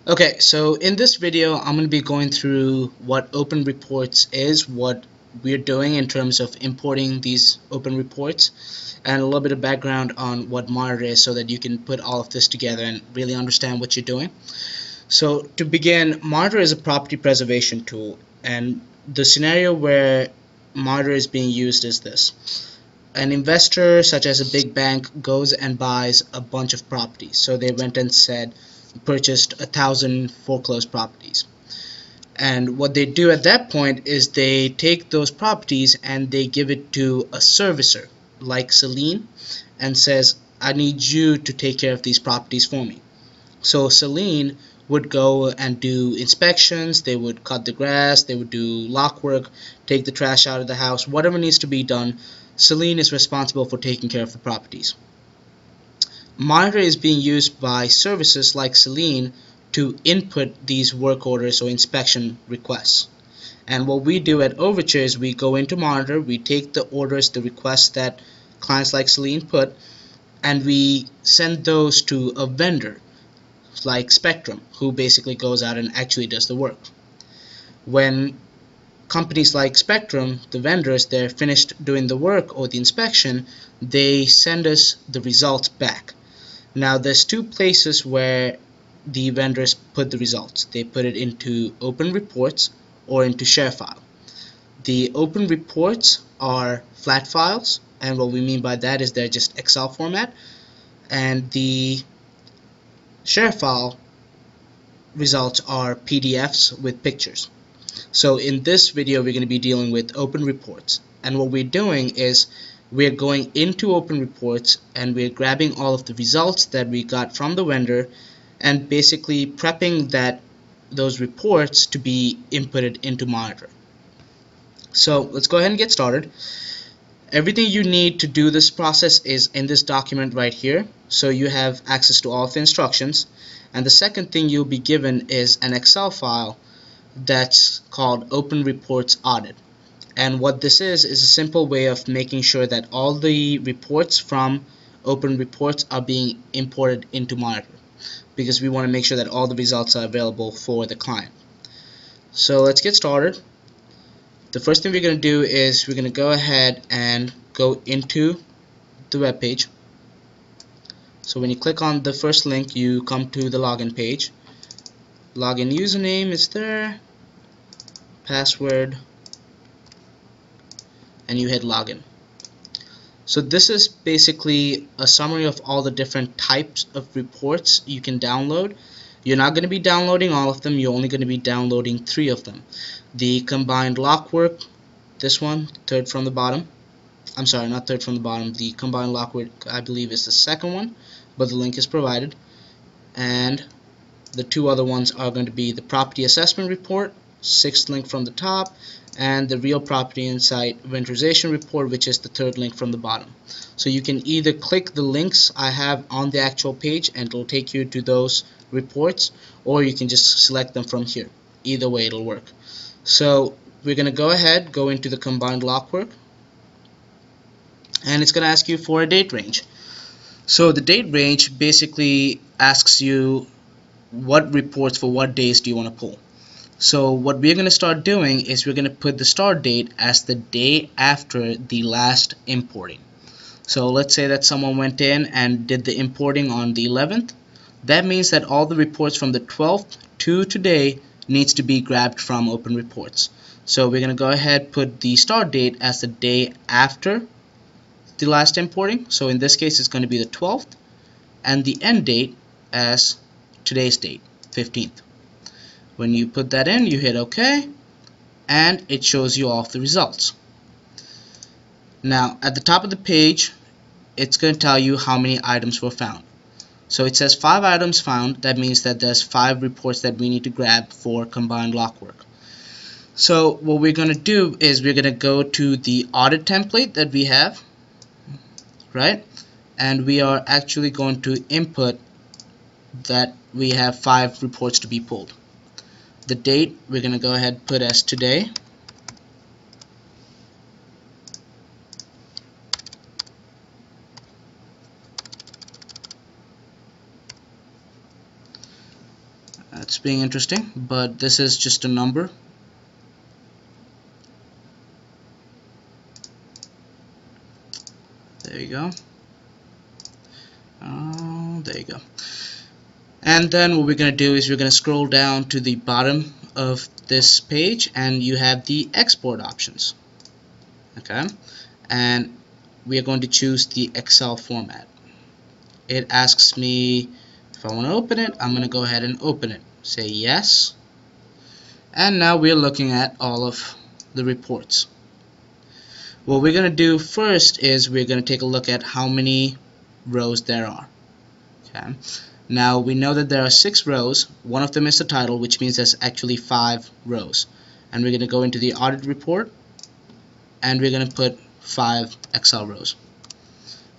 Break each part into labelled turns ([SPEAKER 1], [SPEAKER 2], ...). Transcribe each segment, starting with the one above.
[SPEAKER 1] Okay, so in this video, I'm going to be going through what Open Reports is, what we're doing in terms of importing these Open Reports, and a little bit of background on what Monitor is so that you can put all of this together and really understand what you're doing. So to begin, Monitor is a property preservation tool, and the scenario where Monitor is being used is this. An investor, such as a big bank, goes and buys a bunch of properties. So they went and said, purchased 1,000 foreclosed properties. And what they do at that point is they take those properties and they give it to a servicer like Celine and says, I need you to take care of these properties for me. So Celine would go and do inspections, they would cut the grass, they would do lock work, take the trash out of the house, whatever needs to be done. Celine is responsible for taking care of the properties. Monitor is being used by services like Celine to input these work orders or inspection requests. And what we do at Overture is we go into Monitor, we take the orders, the requests that clients like Celine put, and we send those to a vendor like Spectrum, who basically goes out and actually does the work. When companies like Spectrum, the vendors, they're finished doing the work or the inspection, they send us the results back. Now there's two places where the vendors put the results. They put it into Open Reports or into ShareFile. The Open Reports are flat files, and what we mean by that is they're just Excel format, and the ShareFile results are PDFs with pictures. So in this video we're going to be dealing with Open Reports, and what we're doing is we're going into Open Reports and we're grabbing all of the results that we got from the vendor and basically prepping those reports to be inputted into Monitor. So let's go ahead and get started. Everything you need to do this process is in this document right here, so you have access to all of the instructions. And the second thing you'll be given is an Excel file that's called Open Reports Audit. And what this is a simple way of making sure that all the reports from Open Reports are being imported into Monitor, because we want to make sure that all the results are available for the client. So let's get started. The first thing we're going to do is we're going to go ahead and go into the web page. So when you click on the first link, you come to the login page. Login username is there, password, and you hit login. So this is basically a summary of all the different types of reports you can download. You're not going to be downloading all of them, you're only going to be downloading 3 of them. The combined lock work, this one, third from the bottom. I'm sorry, not third from the bottom. The combined lock work, I believe, is the second one, but the link is provided. And the 2 other ones are going to be the property assessment report, 6th link from the top, and the real property insight winterization report, which is the 3rd link from the bottom. So you can either click the links I have on the actual page and it'll take you to those reports, or you can just select them from here. Either way it'll work. So we're going to go ahead, go into the combined lock work, and it's going to ask you for a date range. So the date range basically asks you what reports for what days do you want to pull. So what we're going to start doing is we're going to put the start date as the day after the last importing. So let's say that someone went in and did the importing on the 11th. That means that all the reports from the 12th to today needs to be grabbed from Open Reports. So we're going to go ahead, put the start date as the day after the last importing. So in this case it's going to be the 12th, and the end date as today's date, 15th. When you put that in, you hit OK, and it shows you all of the results. Now at the top of the page it's going to tell you how many items were found. So it says 5 items found. That means that there's 5 reports that we need to grab for combined lock work. So what we're going to do is we're going to go to the audit template that we have, right? And we are actually going to input that we have 5 reports to be pulled. The date we're going to go ahead and put as today. It's being interesting, but this is just a number. There you go. There you go. And then what we're going to do is we're going to scroll down to the bottom of this page, and you have the export options. Okay, and we are going to choose the Excel format. It asks me if I want to open it. I'm going to go ahead and open it. Say yes. And now we're looking at all of the reports. What we're going to do first is we're going to take a look at how many rows there are. Okay. Now we know that there are 6 rows. One of them is the title, which means there's actually 5 rows. And we're going to go into the audit report, and we're going to put 5 Excel rows.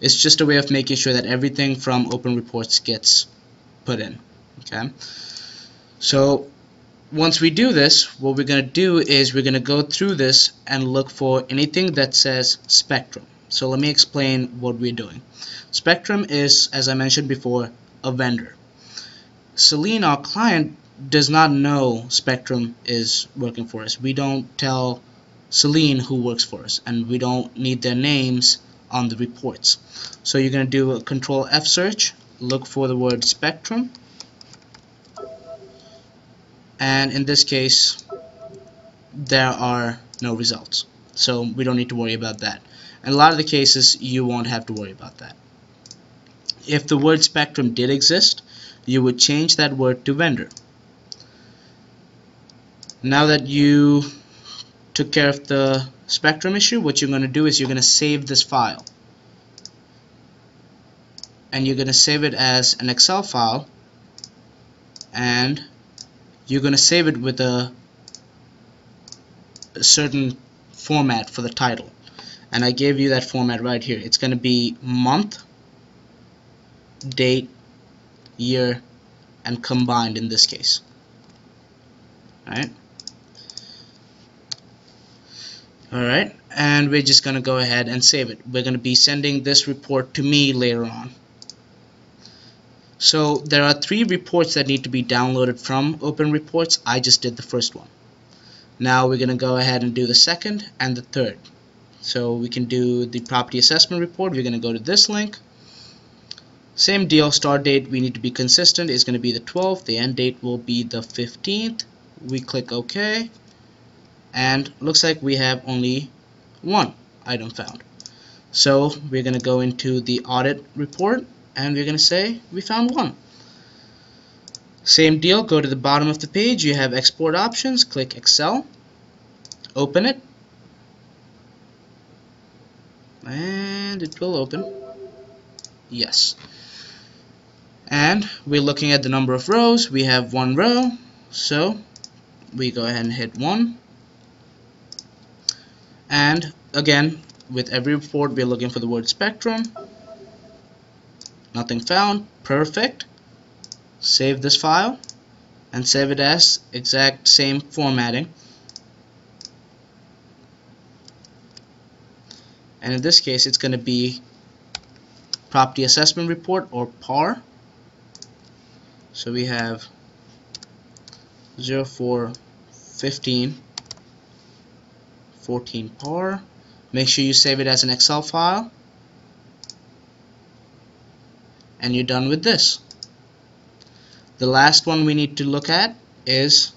[SPEAKER 1] It's just a way of making sure that everything from Open Reports gets put in. Okay. So once we do this, what we're going to do is we're going to go through this and look for anything that says Spectrum. So let me explain what we're doing. Spectrum is, as I mentioned before, a vendor. Celine, our client, does not know Spectrum is working for us. We don't tell Celine who works for us, and we don't need their names on the reports. So you're going to do a Control F search, look for the word Spectrum, and in this case there are no results, so we don't need to worry about that. In a lot of the cases you won't have to worry about that. If the word Spectrum did exist, you would change that word to vendor. Now that you took care of the Spectrum issue, what you're going to do is you're going to save this file, and you're going to save it as an Excel file, and you're going to save it with a certain format for the title, and I gave you that format right here. It's going to be month, date, year, and combined in this case. Alright, and we're just going to go ahead and save it. We're going to be sending this report to me later on. So there are 3 reports that need to be downloaded from Open Reports. I just did the first one. Now we're going to go ahead and do the second and the third. So we can do the property assessment report. We're going to go to this link. Same deal, start date we need to be consistent, is going to be the 12th. The end date will be the 15th. We click OK, and looks like we have only 1 item found. So we're going to go into the audit report, and we're going to say we found 1. Same deal, go to the bottom of the page, you have export options, click Excel, open it, and it will open. Yes. And we're looking at the number of rows. We have 1 row, so we go ahead and hit 1. And again, with every report we're looking for the word Spectrum. Nothing found. Perfect. Save this file and save it as exact same formatting. And in this case it's going to be property assessment report, or PAR. So we have 0415 14 PAR. Make sure you save it as an Excel file, and you're done with this. The last one we need to look at is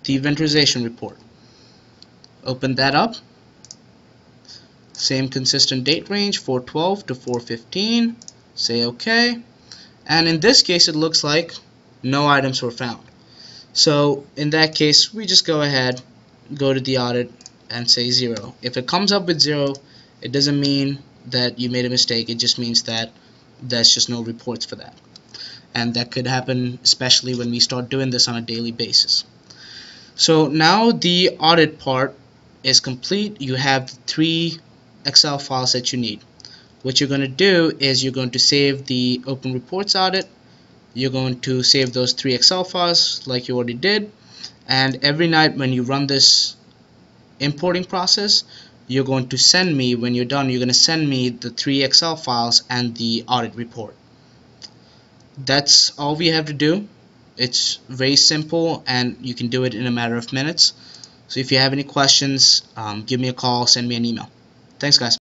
[SPEAKER 1] the inventorization report. Open that up. Same consistent date range, 412 to 415. Say OK. And in this case it looks like no items were found. So in that case we just go ahead, go to the audit, and say 0. If it comes up with 0, it doesn't mean that you made a mistake. It just means that there's just no reports for that. And that could happen especially when we start doing this on a daily basis. So now the audit part is complete. You have the 3 Excel files that you need. What you're going to do is you're going to save the Open Reports audit. You're going to save those 3 Excel files like you already did, and every night when you run this importing process, you're going to send me, when you're done, you're going to send me the 3 Excel files and the audit report. That's all we have to do. It's very simple and you can do it in a matter of minutes. So if you have any questions, give me a call, send me an email. Thanks, guys.